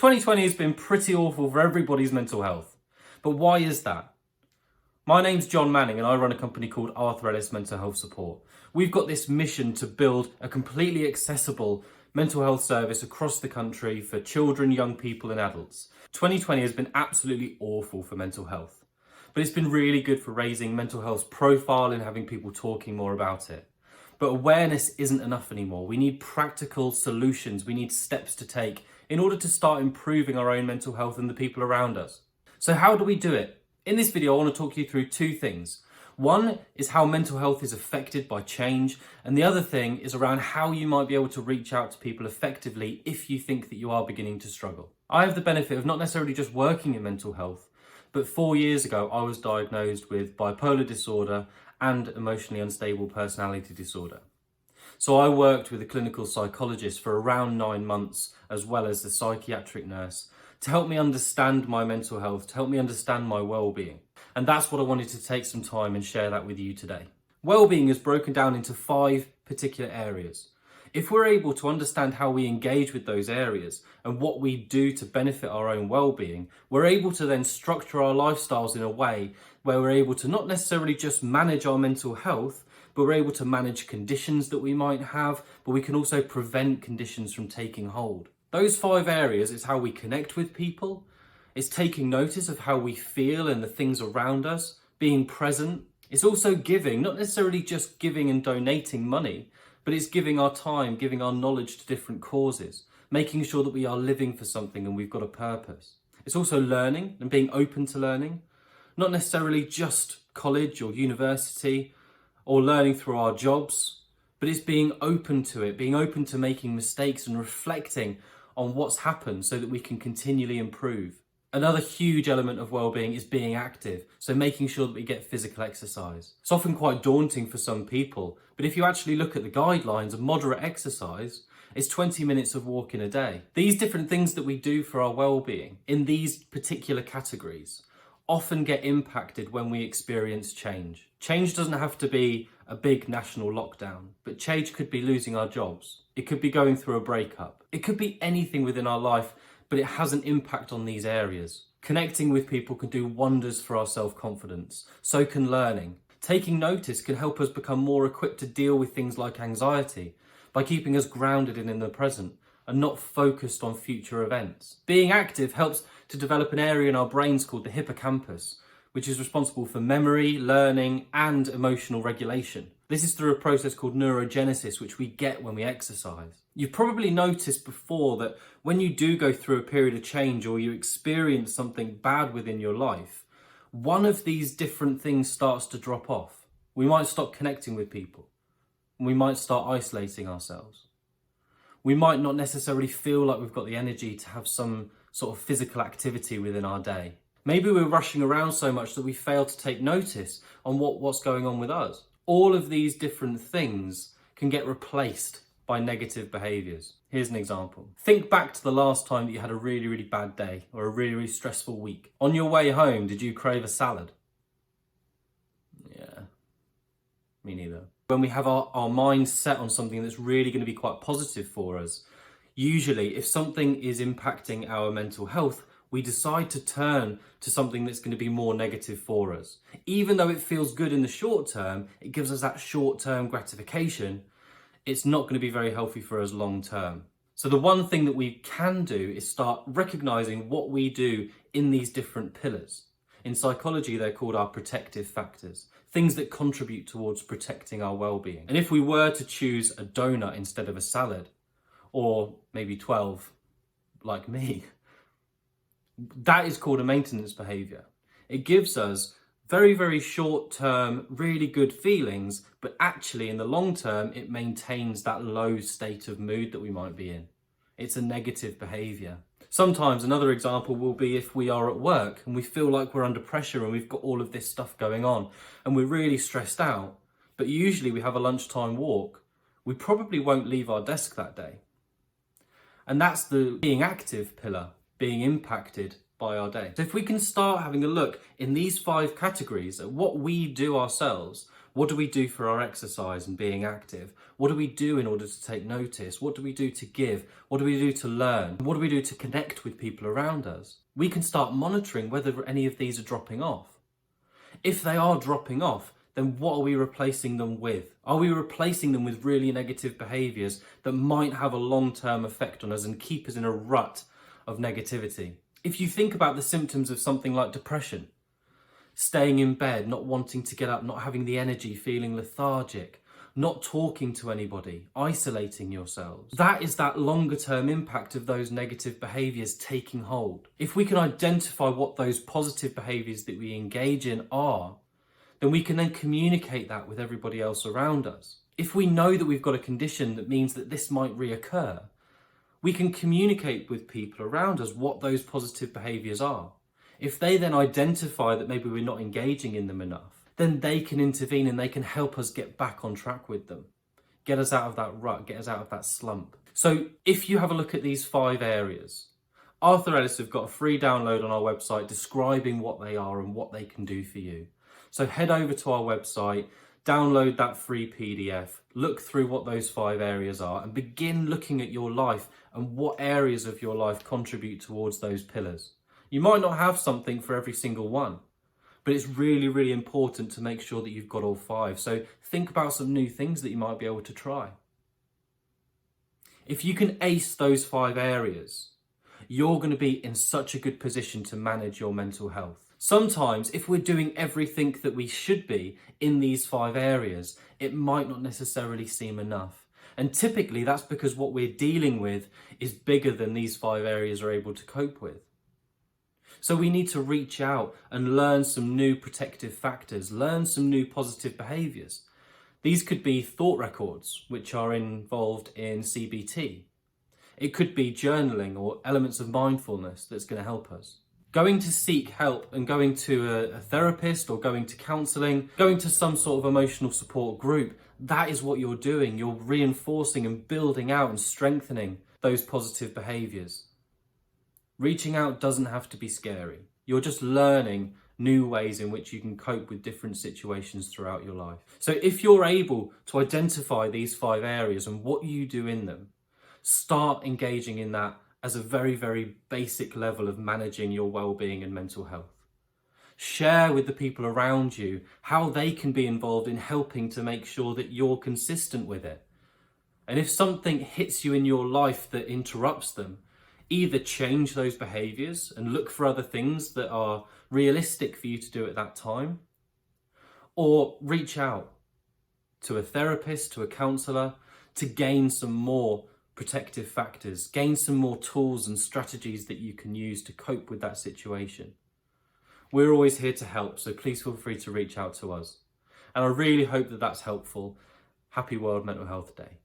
2020 has been pretty awful for everybody's mental health. But why is that? My name's John Manning and I run a company called Ellis Mental Health Support. We've got this mission to build a completely accessible mental health service across the country for children, young people and adults. 2020 has been absolutely awful for mental health, but it's been really good for raising mental health's profile and having people talking more about it. But awareness isn't enough anymore. We need practical solutions. We need steps to take in order to start improving our own mental health and the people around us. So how do we do it? In this video, I want to talk you through two things. One is how mental health is affected by change, and the other thing is around how you might be able to reach out to people effectively if you think that you are beginning to struggle. I have the benefit of not necessarily just working in mental health, but 4 years ago I was diagnosed with bipolar disorder and emotionally unstable personality disorder. So I worked with a clinical psychologist for around 9 months, as well as the psychiatric nurse, to help me understand my mental health, to help me understand my well-being. And that's what I wanted to take some time and share that with you today. Well-being is broken down into 5 particular areas. If we're able to understand how we engage with those areas and what we do to benefit our own well-being, we're able to then structure our lifestyles in a way where we're able to not necessarily just manage our mental health, but we're able to manage conditions that we might have, but we can also prevent conditions from taking hold. Those 5 areas is how we connect with people, it's taking notice of how we feel and the things around us, being present. It's also giving, not necessarily just giving and donating money, but it's giving our time, giving our knowledge to different causes, making sure that we are living for something and we've got a purpose. It's also learning and being open to learning, not necessarily just college or university or learning through our jobs, but it's being open to it, being open to making mistakes and reflecting on what's happened so that we can continually improve. Another huge element of well-being is being active, so making sure that we get physical exercise. It's often quite daunting for some people, but if you actually look at the guidelines of moderate exercise, it's 20 minutes of walking a day. These different things that we do for our well-being in these particular categories often get impacted when we experience change. Change doesn't have to be a big national lockdown, but change could be losing our jobs. It could be going through a breakup. It could be anything within our life, but it has an impact on these areas. Connecting with people can do wonders for our self-confidence. So can learning. Taking notice can help us become more equipped to deal with things like anxiety by keeping us grounded and in the present and not focused on future events. Being active helps to develop an area in our brains called the hippocampus, which is responsible for memory, learning, and emotional regulation. This is through a process called neurogenesis, which we get when we exercise. You've probably noticed before that when you do go through a period of change or you experience something bad within your life, one of these different things starts to drop off. We might stop connecting with people. We might start isolating ourselves. We might not necessarily feel like we've got the energy to have some sort of physical activity within our day. Maybe we're rushing around so much that we fail to take notice on what's going on with us. All of these different things can get replaced by negative behaviours. Here's an example. Think back to the last time that you had a really, really bad day or a really, really stressful week. On your way home, did you crave a salad? Yeah, me neither. When we have our mind set on something that's really going to be quite positive for us, usually if something is impacting our mental health, we decide to turn to something that's going to be more negative for us. Even though it feels good in the short term, it gives us that short-term gratification, it's not going to be very healthy for us long term. So the one thing that we can do is start recognizing what we do in these different pillars. In psychology, they're called our protective factors, things that contribute towards protecting our well-being. And if we were to choose a donut instead of a salad, or maybe 12, like me, that is called a maintenance behaviour. It gives us very, very short-term, really good feelings, but actually in the long term, it maintains that low state of mood that we might be in. It's a negative behaviour. Sometimes another example will be if we are at work and we feel like we're under pressure and we've got all of this stuff going on and we're really stressed out, but usually we have a lunchtime walk, we probably won't leave our desk that day. And that's the being active pillar, being impacted by our day. So if we can start having a look in these 5 categories at what we do ourselves, What do we do for our exercise and being active? What do we do in order to take notice? What do we do to give? What do we do to learn? What do we do to connect with people around us? We can start monitoring whether any of these are dropping off. If they are dropping off, then what are we replacing them with? Are we replacing them with really negative behaviours that might have a long-term effect on us and keep us in a rut of negativity? If you think about the symptoms of something like depression, staying in bed, not wanting to get up, not having the energy, feeling lethargic, not talking to anybody, isolating yourselves. That is that longer term impact of those negative behaviours taking hold. If we can identify what those positive behaviours that we engage in are, then we can then communicate that with everybody else around us. If we know that we've got a condition that means that this might reoccur, we can communicate with people around us what those positive behaviours are. If they then identify that maybe we're not engaging in them enough, then they can intervene and they can help us get back on track with them. Get us out of that rut, get us out of that slump. So if you have a look at these 5 areas, Arthur Ellis have got a free download on our website describing what they are and what they can do for you. So head over to our website, download that free PDF, look through what those 5 areas are and begin looking at your life and what areas of your life contribute towards those pillars. You might not have something for every single one, but it's really, really important to make sure that you've got all 5. So think about some new things that you might be able to try. If you can ace those 5 areas, you're going to be in such a good position to manage your mental health. Sometimes if we're doing everything that we should be in these 5 areas, it might not necessarily seem enough. And typically that's because what we're dealing with is bigger than these 5 areas are able to cope with. So we need to reach out and learn some new protective factors, learn some new positive behaviours. These could be thought records, which are involved in CBT. It could be journaling or elements of mindfulness that's going to help us. Going to seek help and going to a therapist or going to counselling, going to some sort of emotional support group, that is what you're doing. You're reinforcing and building out and strengthening those positive behaviours. Reaching out doesn't have to be scary. You're just learning new ways in which you can cope with different situations throughout your life. So if you're able to identify these 5 areas and what you do in them, start engaging in that as a very, very basic level of managing your well-being and mental health. Share with the people around you how they can be involved in helping to make sure that you're consistent with it. And if something hits you in your life that interrupts them, either change those behaviours and look for other things that are realistic for you to do at that time, or reach out to a therapist, to a counsellor, to gain some more protective factors, gain some more tools and strategies that you can use to cope with that situation. We're always here to help, so please feel free to reach out to us. And I really hope that that's helpful. Happy World Mental Health Day.